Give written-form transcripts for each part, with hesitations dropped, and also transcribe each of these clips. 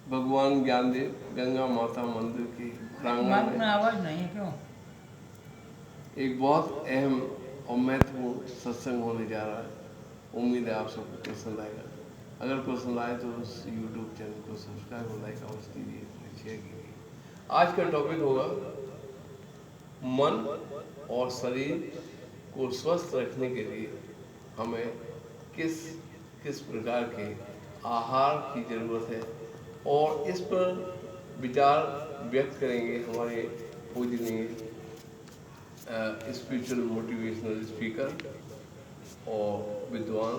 भगवान ज्ञानदेव गंगा माता मंदिर के प्रांगण में आवाज नहीं है क्यों? एक बहुत अहम और महत्वपूर्ण सत्संग होने जा रहा है। उम्मीद है आप सबको पसंद आएगा। अगर पसंद आए तो उस YouTube चैनल को सब्सक्राइब और लाइक अवश्य कीजिए, शेयर कीजिए। आज का टॉपिक होगा मन और शरीर को स्वस्थ रखने के लिए हमें किस किस प्रकार के आहार की ज़रूरत है, और इस पर विचार व्यक्त करेंगे हमारे पूजनीय स्पिरिचुअल मोटिवेशनल स्पीकर और विद्वान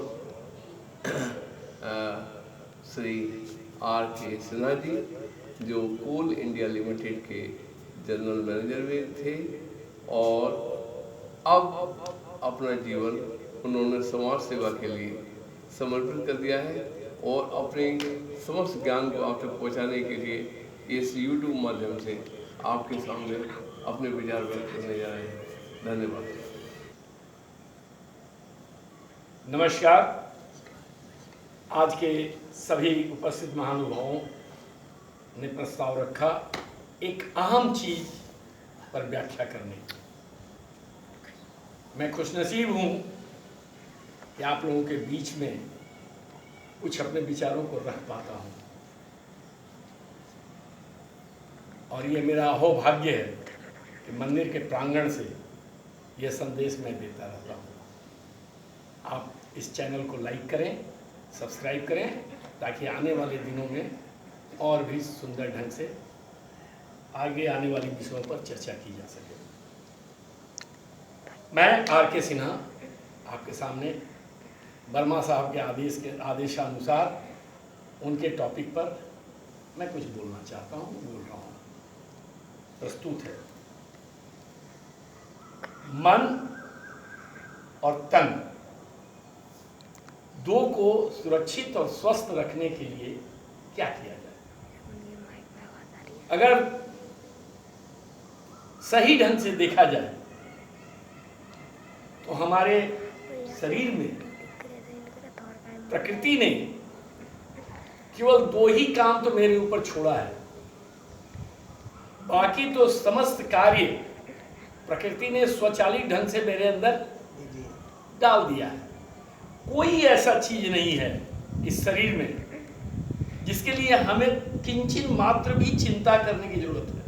श्री आर के सिन्हा जी, जो कोल इंडिया लिमिटेड के जनरल मैनेजर भी थे और अब अपना जीवन उन्होंने समाज सेवा के लिए समर्पित कर दिया है और अपने समस्त ज्ञान को आप तक पहुँचाने के लिए इस YouTube माध्यम से आपके सामने अपने विचार व्यक्त करने जा रहे हैं। धन्यवाद। नमस्कार। आज के सभी उपस्थित महानुभावों ने प्रस्ताव रखा एक अहम चीज पर व्याख्या करने की। मैं खुशनसीब हूं कि आप लोगों के बीच में कुछ अपने विचारों को रख पाता हूं, और ये मेरा अहोभाग्य है कि मंदिर के प्रांगण से यह संदेश मैं देता रहता हूं। आप इस चैनल को लाइक करें, सब्सक्राइब करें, ताकि आने वाले दिनों में और भी सुंदर ढंग से आगे आने वाली विषयों पर चर्चा की जा सके। मैं आर के सिन्हा आपके सामने वर्मा साहब के आदेशानुसार उनके टॉपिक पर मैं कुछ बोलना चाहता हूँ, बोल रहा हूँ। प्रस्तुत है मन और तन दो को सुरक्षित और स्वस्थ रखने के लिए क्या किया जाए। अगर सही ढंग से देखा जाए तो हमारे शरीर में प्रकृति ने केवल दो ही काम तो मेरे ऊपर छोड़ा है, बाकी तो समस्त कार्य प्रकृति ने स्वचालित ढंग से मेरे अंदर डाल दिया है। कोई ऐसा चीज नहीं है इस शरीर में जिसके लिए हमें किंचित मात्र भी चिंता करने की जरूरत है।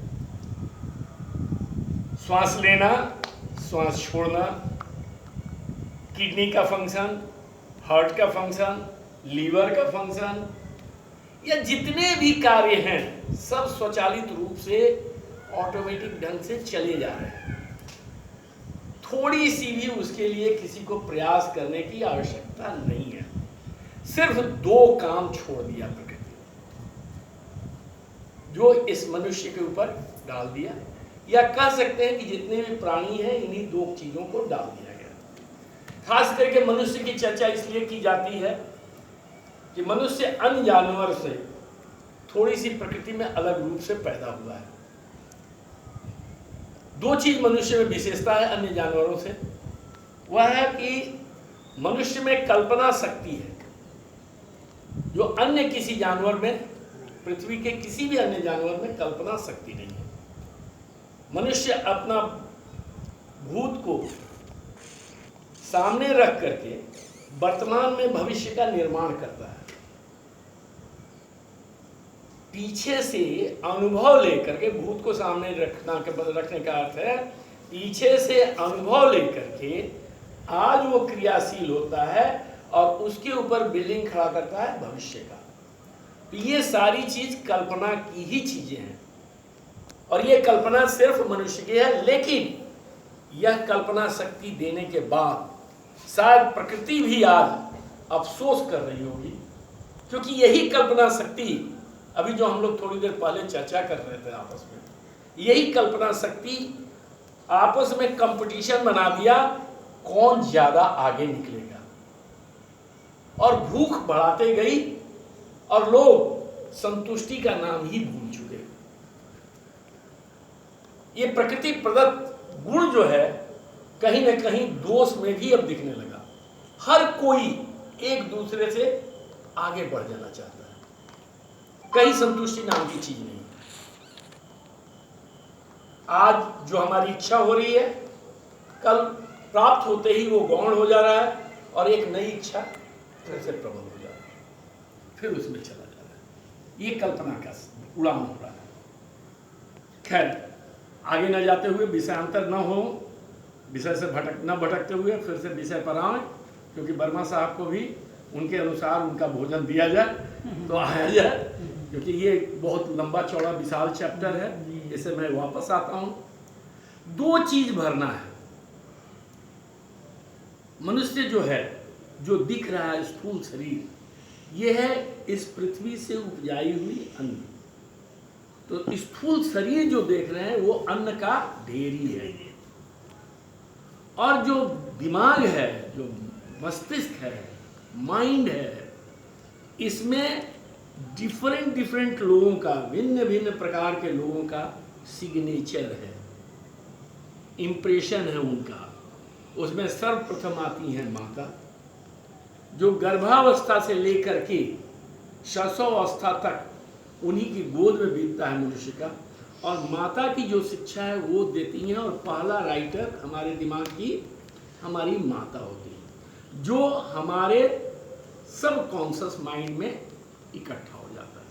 श्वास लेना, श्वास छोड़ना, किडनी का फंक्शन, हार्ट का फंक्शन, लीवर का फंक्शन, या जितने भी कार्य हैं सब स्वचालित रूप से ऑटोमेटिक ढंग से चले जा रहे हैं। थोड़ी सी भी उसके लिए किसी को प्रयास करने की आवश्यकता नहीं है। सिर्फ दो काम छोड़ दिया प्रकृति जो इस मनुष्य के ऊपर डाल दिया, या कह सकते हैं कि जितने भी प्राणी हैं इन्हीं दो चीजों को डाल दिया गया। खास करके मनुष्य की चर्चा इसलिए की जाती है कि मनुष्य अन्य जानवर से थोड़ी सी प्रकृति में अलग रूप से पैदा हुआ है। दो चीज मनुष्य में विशेषता है अन्य जानवरों से, वह है कि मनुष्य में कल्पना शक्ति है जो अन्य किसी जानवर में, पृथ्वी के किसी भी अन्य जानवर में कल्पना शक्ति नहीं है। मनुष्य अपना भूत को सामने रख करके वर्तमान में भविष्य का निर्माण करता है। पीछे से अनुभव लेकर के, भूत को सामने रखने का अर्थ है पीछे से अनुभव लेकर के आज वो क्रियाशील होता है और उसके ऊपर बिल्डिंग खड़ा करता है भविष्य का। तो ये सारी चीज कल्पना की ही चीजें हैं, और ये कल्पना सिर्फ मनुष्य की है। लेकिन यह कल्पना शक्ति देने के बाद शायद प्रकृति भी आज अफसोस कर रही होगी, क्योंकि यही कल्पना शक्ति, अभी जो हम लोग थोड़ी देर पहले चर्चा कर रहे थे आपस में, यही कल्पना शक्ति आपस में कंपटीशन बना दिया कौन ज्यादा आगे निकलेगा, और भूख बढ़ाते गई और लोग संतुष्टि का नाम ही भूल चुके। ये प्रकृति प्रदत्त गुण जो है कहीं न कहीं दोष में भी अब दिखने लगा। हर कोई एक दूसरे से आगे बढ़ जाना चाहता है। कहीं संतुष्टि नाम की चीज नहीं। आज जो हमारी इच्छा हो रही है, कल प्राप्त होते ही वो गौण हो जा रहा है और एक नई इच्छा फिर से प्रबल हो जा रहा है, फिर उसमें चला जा रहा है। ये कल्पना का उड़ान हो रहा है। खैर, आगे न जाते हुए, विषयांतर न हो, विषय से भटकते हुए फिर से विषय पर आए, क्योंकि वर्मा साहब को भी उनके अनुसार उनका भोजन दिया जाए तो आया जाए, क्योंकि ये बहुत लंबा चौड़ा विशाल चैप्टर है। इसे मैं वापस आता हूं। दो चीज भरना है। मनुष्य जो है, जो दिख रहा है स्थूल शरीर, यह है इस पृथ्वी से उपजाई हुई अन्न। तो स्थूल शरीर जो देख रहे हैं वो अन्न का ढेरी है। और जो दिमाग है, जो मस्तिष्क है, माइंड है, इसमें डिफरेंट लोगों का, भिन्न भिन्न प्रकार के लोगों का सिग्नेचर है, इम्प्रेशन है उनका। उसमें सर्वप्रथम आती है माता, जो गर्भावस्था से लेकर के शैशवावस्था तक उन्हीं की गोद में बीतता है मनुष्य का। और माता की जो शिक्षा है वो देती हैं, और पहला राइटर हमारे दिमाग की हमारी माता होती है, जो हमारे सब कॉन्शियस माइंड में इकट्ठा हो जाता है,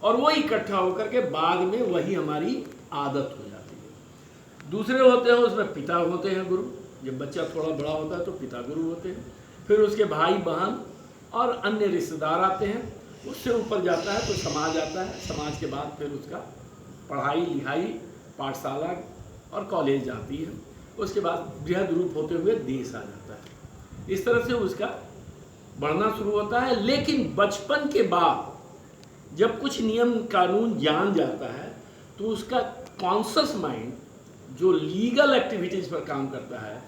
और वो इकट्ठा होकर के बाद में वही हमारी आदत हो जाती है। दूसरे होते हैं, उसमें पिता होते हैं, गुरु। जब बच्चा थोड़ा बड़ा होता है तो पिता गुरु होते हैं, फिर उसके भाई बहन और अन्य रिश्तेदार आते हैं। उससे ऊपर जाता है तो समाज आता है, समाज के बाद फिर उसका पढ़ाई लिखाई, पाठशाला और कॉलेज आती है। उसके बाद बृहद रूप होते हुए देश आ जाता है। इस तरह से उसका बढ़ना शुरू होता है। लेकिन बचपन के बाद जब कुछ नियम कानून जान जाता है तो उसका कॉन्शियस माइंड, जो लीगल एक्टिविटीज पर काम करता है,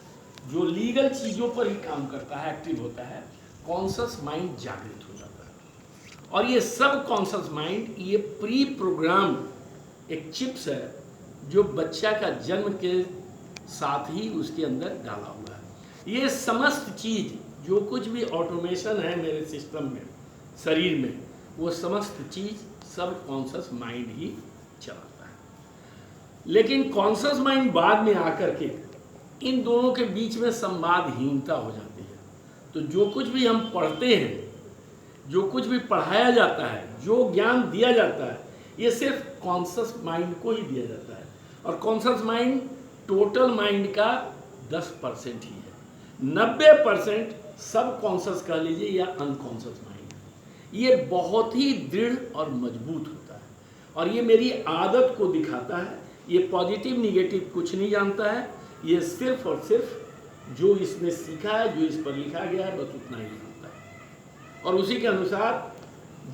जो लीगल चीज़ों पर ही काम करता है, एक्टिव होता है, कॉन्शियस माइंड जागृत हो जाता है। और ये सब कॉन्शियस माइंड, ये प्री प्रोग्राम एक चिप्स है जो बच्चा का जन्म के साथ ही उसके अंदर डाला हुआ है। ये समस्त चीज़, जो कुछ भी ऑटोमेशन है मेरे सिस्टम में, शरीर में, वो समस्त चीज़ सब कॉन्शियस माइंड ही चलाता है। लेकिन कॉन्शियस माइंड बाद में आकर के इन दोनों के बीच में संवादहीनता हो जाती है। तो जो कुछ भी हम पढ़ते हैं, जो कुछ भी पढ़ाया जाता है, जो ज्ञान दिया जाता है, ये सिर्फ कॉन्शियस माइंड को ही दिया जाता है। और कॉन्शियस माइंड टोटल माइंड का 10% ही है। 90% सब कॉन्शियस कह लीजिए या अनकॉन्शियस माइंड है। ये बहुत ही दृढ़ और मजबूत होता है, और ये मेरी आदत को दिखाता है। ये पॉजिटिव निगेटिव कुछ नहीं जानता है, ये सिर्फ और सिर्फ जो इसने सीखा है, जो इस पर लिखा गया है, बस उतना ही जानता है। और उसी के अनुसार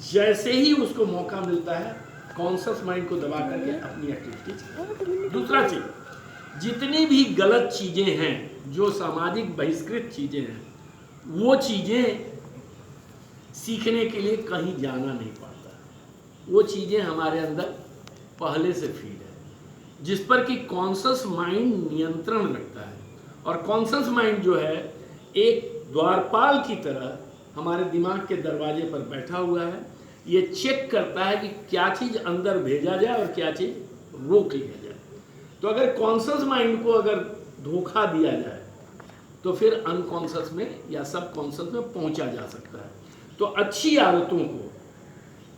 जैसे ही उसको मौका मिलता है, कॉन्शियस माइंड को दबा करके अपनी एक्टिविटीज। दूसरा चीज, जितनी भी गलत चीज़ें हैं, जो सामाजिक बहिष्कृत चीज़ें हैं, वो चीज़ें सीखने के लिए कहीं जाना नहीं पड़ता। वो चीज़ें हमारे अंदर पहले से फीड है, जिस पर कि कॉन्शियस माइंड नियंत्रण रखता है। और कॉन्शियस माइंड जो है एक द्वारपाल की तरह हमारे दिमाग के दरवाजे पर बैठा हुआ है। ये चेक करता है कि क्या चीज़ अंदर भेजा जाए और क्या चीज़ रोक लिया जाए। तो अगर कॉन्शियस माइंड को अगर धोखा दिया जाए तो फिर अनकॉन्शियस में या सब कॉन्शियस में पहुंचा जा सकता है। तो अच्छी आदतों को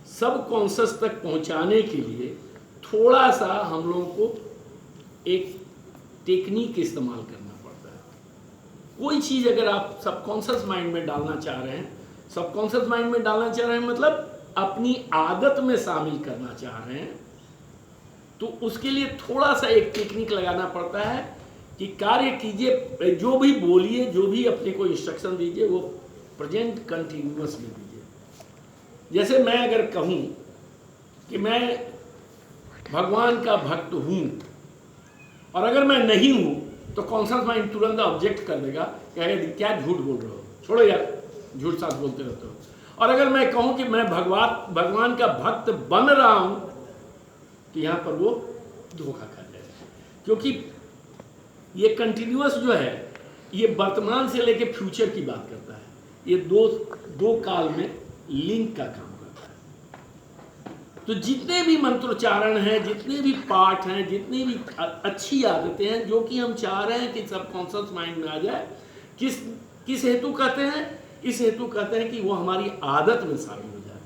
सब कॉन्शियस तक पहुंचाने के लिए थोड़ा सा हम लोगों को एक टेक्निक इस्तेमाल करना पड़ता है। कोई चीज़ अगर आप सबकॉन्शियस माइंड में डालना चाह रहे हैं, सबकॉन्शियस माइंड में डालना चाह रहे हैं मतलब अपनी आदत में शामिल करना चाह रहे हैं, तो उसके लिए थोड़ा सा एक टेक्निक लगाना पड़ता है कि कार्य कीजिए, जो भी बोलिए, जो भी अपने को इंस्ट्रक्शन दीजिए, वो प्रेजेंट कंटिन्यूअस में दीजिए। जैसे मैं अगर कहूँ कि मैं भगवान का भक्त हूँ, और अगर मैं नहीं हूँ तो कॉन्शियस माइंड तुरंत ऑब्जेक्ट कर देगा, कहेगा क्या झूठ बोल रहे हो, छोड़ो यार, झूठ साथ बोलते रहते हो। और अगर मैं कहूँ कि मैं भगवान का भक्त बन रहा हूँ, तो यहाँ पर वो धोखा कर देगा। क्योंकि ये कंटिन्यूअस जो है, ये वर्तमान से लेके फ्यूचर की बात करता है। ये दो काल में लिंक का काम करता है। तो जितने भी मंत्रोच्चारण हैं, जितने भी पाठ हैं, जितनी भी अच्छी आदतें हैं जो कि हम चाह रहे हैं कि सबकॉन्शियस माइंड में आ जाए, किस किस हेतु कहते हैं? इस हेतु कहते हैं कि वो हमारी आदत में शामिल हो जाए।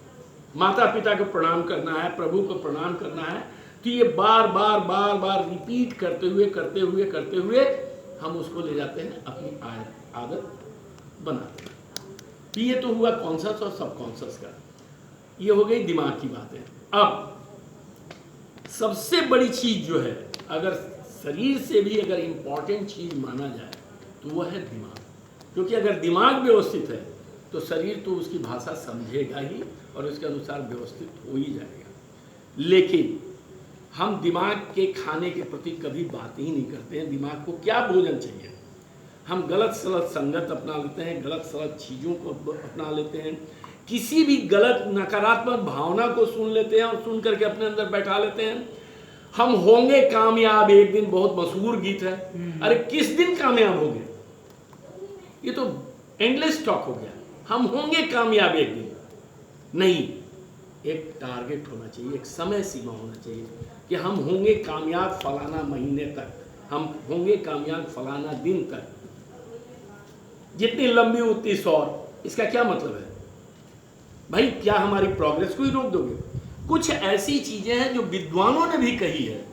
माता पिता को प्रणाम करना है, प्रभु को प्रणाम करना है, तो ये बार बार बार बार रिपीट करते हुए हम उसको ले जाते हैं, अपनी आदत बनाते हैं। तो ये तो हुआ कॉन्शियस और सबकॉन्शियस का, ये हो गई दिमाग की बातें। अब सबसे बड़ी चीज जो है, अगर शरीर से भी अगर इंपॉर्टेंट चीज माना जाए तो वह है दिमाग। क्योंकि अगर दिमाग व्यवस्थित है तो शरीर तो उसकी भाषा समझेगा ही और उसके अनुसार व्यवस्थित हो ही जाएगा। लेकिन हम दिमाग के खाने के प्रति कभी बात ही नहीं करते हैं। दिमाग को क्या भोजन चाहिए? हम गलत सलत संगत अपना लेते हैं, गलत सलत चीज़ों को अपना लेते हैं, किसी भी गलत नकारात्मक भावना को सुन लेते हैं और सुन करके अपने अंदर बैठा लेते हैं। हम होंगे कामयाब एक दिन, बहुत मशहूर गीत है। अरे किस दिन कामयाब होंगे? ये तो एंडलेस टॉक हो गया। हम होंगे कामयाब एक दिन नहीं, एक टारगेट होना चाहिए, एक समय सीमा होना चाहिए कि हम होंगे कामयाब फलाना महीने तक, हम होंगे कामयाब फलाना दिन तक। जितनी लंबी उतनी सौर। इसका क्या मतलब है भाई? क्या हमारी प्रोग्रेस को ही रोक दोगे? कुछ ऐसी चीजें हैं जो विद्वानों ने भी कही है,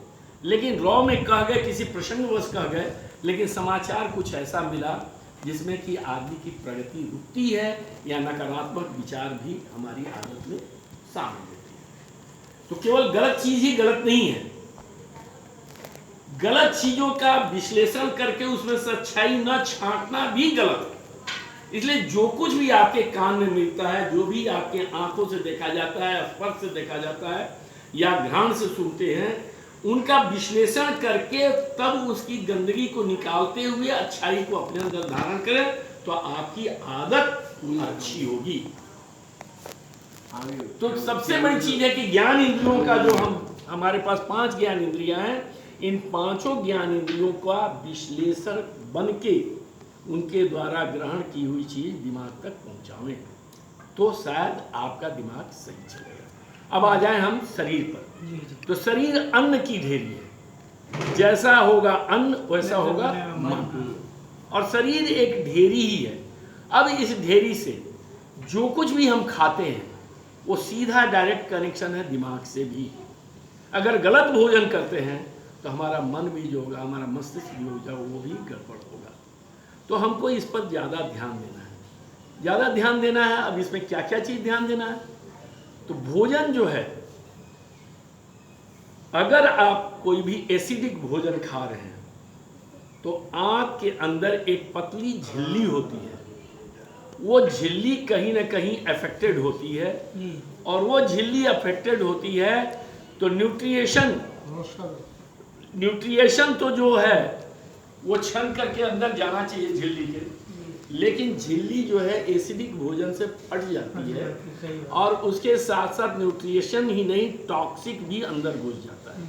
लेकिन रॉ में कह गए, किसी प्रसंगवश कह गए, लेकिन समाचार कुछ ऐसा मिला जिसमें कि आदमी की प्रगति रुकती है या नकारात्मक विचार भी हमारी आदत में शामिल होती है। तो केवल गलत चीज ही गलत नहीं है, गलत चीजों का विश्लेषण करके उसमें से अच्छाई न छांटना भी गलत है। इसलिए जो कुछ भी आपके कान में मिलता है, जो भी आपके आंखों से देखा जाता है, स्पर्श से देखा जाता है या घ्राण से सुनते हैं, उनका विश्लेषण करके तब उसकी गंदगी को निकालते हुए अच्छाई को अपने अंदर धारण करें तो आपकी आदत अच्छी होगी। तो सबसे बड़ी चीज है कि ज्ञान इंद्रियों का जो हमारे पास 5 ज्ञान इंद्रियां हैं, इन 5 ज्ञान इंद्रियों का विश्लेषण बन के उनके द्वारा ग्रहण की हुई चीज दिमाग तक पहुंचावें तो शायद आपका दिमाग सही चलेगा। अब आ जाए हम शरीर पर। तो शरीर अन्न की ढेरी है, जैसा होगा अन्न वैसा होगा मन, और शरीर एक ढेरी ही है। अब इस ढेरी से जो कुछ भी हम खाते हैं वो सीधा डायरेक्ट कनेक्शन है दिमाग से भी। अगर गलत भोजन करते हैं तो हमारा मन भी जो होगा, हमारा मस्तिष्क भी होगा, वो भी गड़बड़ होगा। तो हमको इस पर ज़्यादा ध्यान देना है, ज़्यादा ध्यान देना है। अब इसमें क्या क्या चीज़ ध्यान देना है? तो भोजन जो है, अगर आप कोई भी एसिडिक भोजन खा रहे हैं तो आंत के अंदर एक पतली झिल्ली होती है, वो झिल्ली कहीं ना कहीं अफेक्टेड होती है, और वो झिल्ली अफेक्टेड होती है तो न्यूट्रिएशन तो जो है वो छन करके अंदर जाना चाहिए झिल्ली के, लेकिन झिल्ली जो है एसिडिक भोजन से फट जाती है और उसके साथ साथ न्यूट्रिएशन ही नहीं, टॉक्सिक भी अंदर घुस जाता है,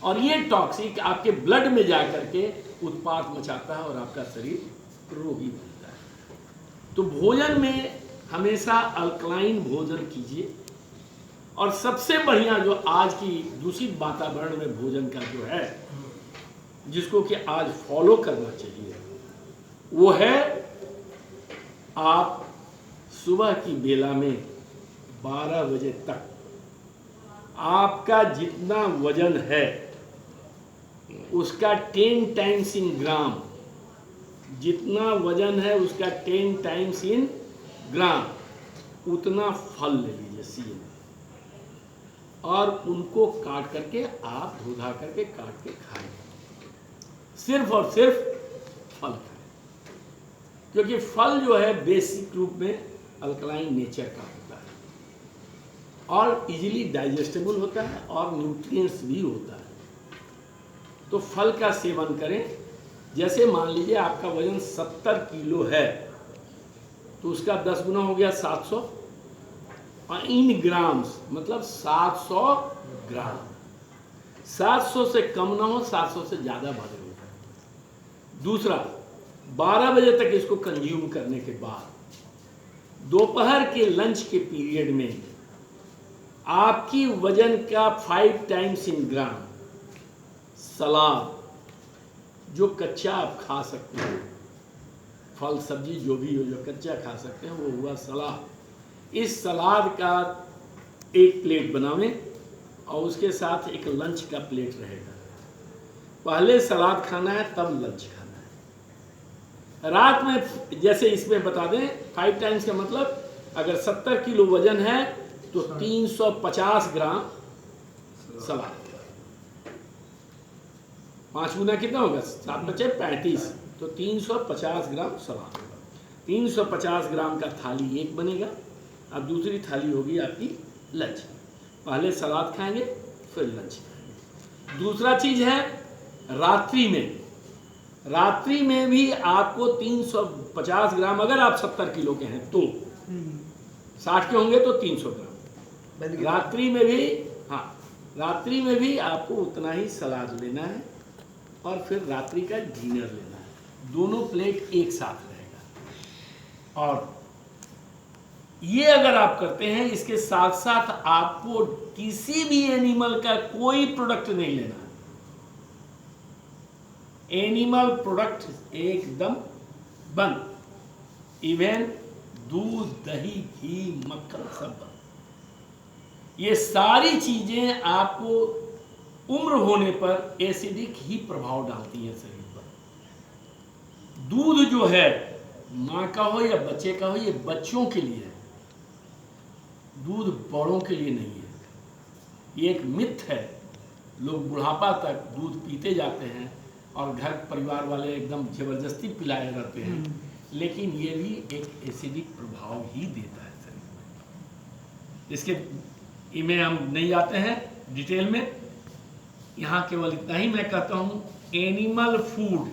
और ये टॉक्सिक आपके ब्लड में जा करके उत्पात मचाता है और आपका शरीर रोगी बनता है। तो भोजन में हमेशा अल्कलाइन भोजन कीजिए। और सबसे बढ़िया जो आज की दूषित वातावरण में भोजन का जो है, जिसको कि आज फॉलो करना चाहिए, वो है आप सुबह की बेला में 12 बजे तक आपका जितना वजन है उसका 10 टाइम्स इन ग्राम, जितना वजन है उसका 10 टाइम्स इन ग्राम उतना फल ले लीजिए सीधे, और उनको काट करके आप धो-धा करके काट के खाएं, सिर्फ और सिर्फ फल खाएं, क्योंकि फल जो है बेसिक रूप में अल्कलाइन नेचर का होता है और इजीली डाइजेस्टेबल होता है और न्यूट्रिएंट्स भी होता है। तो फल का सेवन करें। जैसे मान लीजिए आपका वजन 70 किलो है तो उसका 10 गुना हो गया 700 इन ग्राम्स, मतलब 700 ग्राम। 700 से कम ना हो, 700 से ज़्यादा भारी होता है। दूसरा, 12 बजे तक इसको कंज्यूम करने के बाद दोपहर के लंच के पीरियड में आपकी वजन का 5 टाइम्स इन ग्राम सलाद जो कच्चा आप खा सकते हो, फल सब्जी जो भी हो जो कच्चा खा सकते हैं वो हुआ सलाद। इस सलाद का एक प्लेट बनावें और उसके साथ एक लंच का प्लेट रहेगा। पहले सलाद खाना है तब लंच खाना है। रात में जैसे इसमें बता दें 5 टाइम्स का मतलब अगर 70 किलो वजन है तो 350 ग्राम सलाद। 5 गुना कितना होगा? 7 बचे 35, तो 350 ग्राम सलाद होगा। 350 ग्राम का थाली एक बनेगा। अब दूसरी थाली होगी आपकी लंच। पहले सलाद खाएंगे फिर लंच खाएंगे। दूसरा चीज है रात्रि में भी आपको 350 ग्राम, अगर आप 70 किलो के हैं तो 60 के होंगे तो 300 ग्राम रात्रि में भी, हाँ रात्रि में भी आपको उतना ही सलाद लेना है और फिर रात्रि का डिनर लेना है। दोनों प्लेट एक साथ रहेगा। और ये अगर आप करते हैं, इसके साथ साथ आपको किसी भी एनिमल का कोई प्रोडक्ट नहीं लेना। एनिमल प्रोडक्ट एकदम बंद। इवन दूध, दही, घी, मक्खन सब बंद। ये सारी चीजें आपको उम्र होने पर एसिडिक ही प्रभाव डालती हैं शरीर पर। दूध जो है माँ का हो या बच्चे का हो, ये बच्चों के लिए है, दूध बड़ों के लिए नहीं है। ये एक मिथ है। लोग बुढ़ापा तक दूध पीते जाते हैं और घर परिवार वाले एकदम जबरदस्ती पिलाए रहते हैं, लेकिन ये भी एक एसिडिक प्रभाव ही देता है शरीर में। इसके इनमें हम नहीं जाते हैं डिटेल में। यहाँ केवल इतना ही मैं कहता हूँ, एनिमल फूड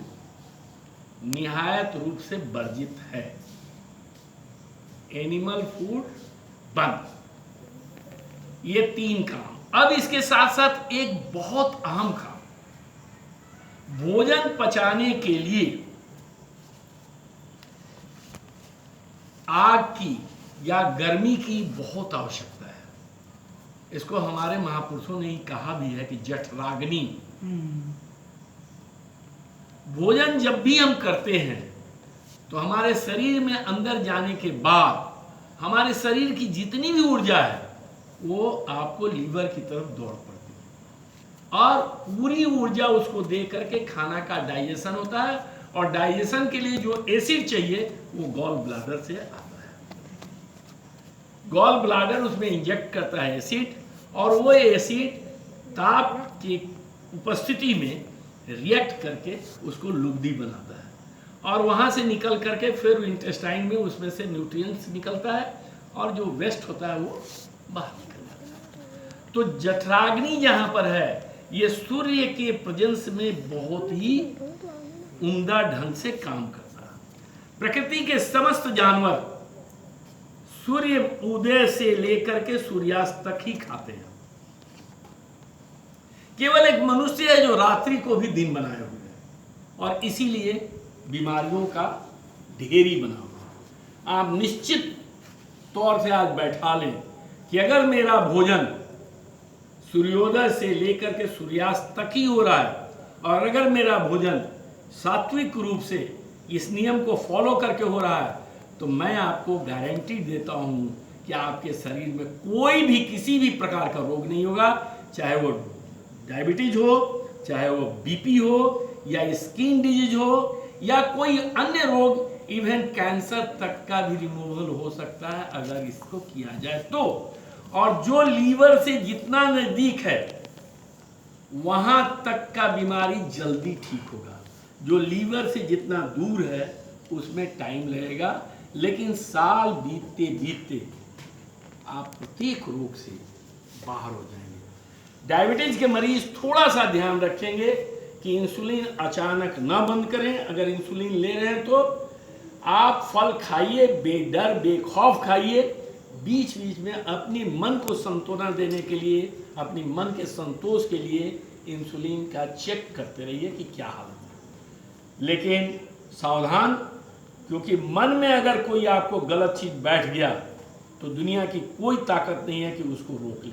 निहायत रूप से वर्जित है। एनिमल फूड बंद। ये 3 काम। अब इसके साथ साथ एक बहुत अहम काम, भोजन पचाने के लिए आग की या गर्मी की बहुत आवश्यकता है। इसको हमारे महापुरुषों ने ही कहा भी है कि जठराग्नि। भोजन जब भी हम करते हैं तो हमारे शरीर में अंदर जाने के बाद हमारे शरीर की जितनी भी ऊर्जा है वो आपको लीवर की तरफ दौड़ पड़ती है और पूरी ऊर्जा उसको दे करके खाना का डाइजेशन होता है। और डाइजेशन के लिए जो एसिड चाहिए वो गॉल ब्लैडर से आता है। गॉल ब्लैडर उसमें इंजेक्ट करता है एसिड, और वो एसिड ताप की उपस्थिति में रिएक्ट करके उसको लुगदी बनाता है और वहाँ से निकल करके फिर इंटेस्टाइन में उसमें से न्यूट्रिएंट्स निकलता है और जो वेस्ट होता है वो बाहर निकल जाता है। तो जठराग्नि जहाँ पर है, ये सूर्य के प्रेजेंस में बहुत ही उम्दा ढंग से काम करता है। प्रकृति के समस्त जानवर सूर्य उदय से लेकर के सूर्यास्त तक ही खाते हैं। केवल एक मनुष्य है जो रात्रि को भी दिन बनाए हुए है और इसीलिए बीमारियों का ढेरी बना हुआ है। आप निश्चित तौर से आज बैठा लें कि अगर मेरा भोजन सूर्योदय से लेकर के सूर्यास्त तक ही हो रहा है और अगर मेरा भोजन सात्विक रूप से इस नियम को फॉलो करके हो रहा है, तो मैं आपको गारंटी देता हूं कि आपके शरीर में कोई भी किसी भी प्रकार का रोग नहीं होगा। चाहे वो डायबिटीज हो, चाहे वो बीपी हो या स्किन डिजीज हो या कोई अन्य रोग, इवन कैंसर तक का भी रिमूवल हो सकता है अगर इसको किया जाए तो। और जो लीवर से जितना नजदीक है वहां तक का बीमारी जल्दी ठीक होगा। जो लीवर से जितना दूर है उसमें टाइम लगेगा, लेकिन साल बीतते बीतते आप प्रत्येक रोग से बाहर हो जाएंगे। डायबिटीज के मरीज थोड़ा सा ध्यान रखेंगे कि इंसुलिन अचानक ना बंद करें। अगर इंसुलिन ले रहे हैं तो आप फल खाइए, बेडर बेखौफ खाइए। बीच बीच में अपने मन को संतुलन देने के लिए, अपने मन के संतोष के लिए इंसुलिन का चेक करते रहिए कि क्या हालत है। लेकिन सावधान, क्योंकि मन में अगर कोई आपको गलत चीज बैठ गया तो दुनिया की कोई ताकत नहीं है कि उसको रोक ले।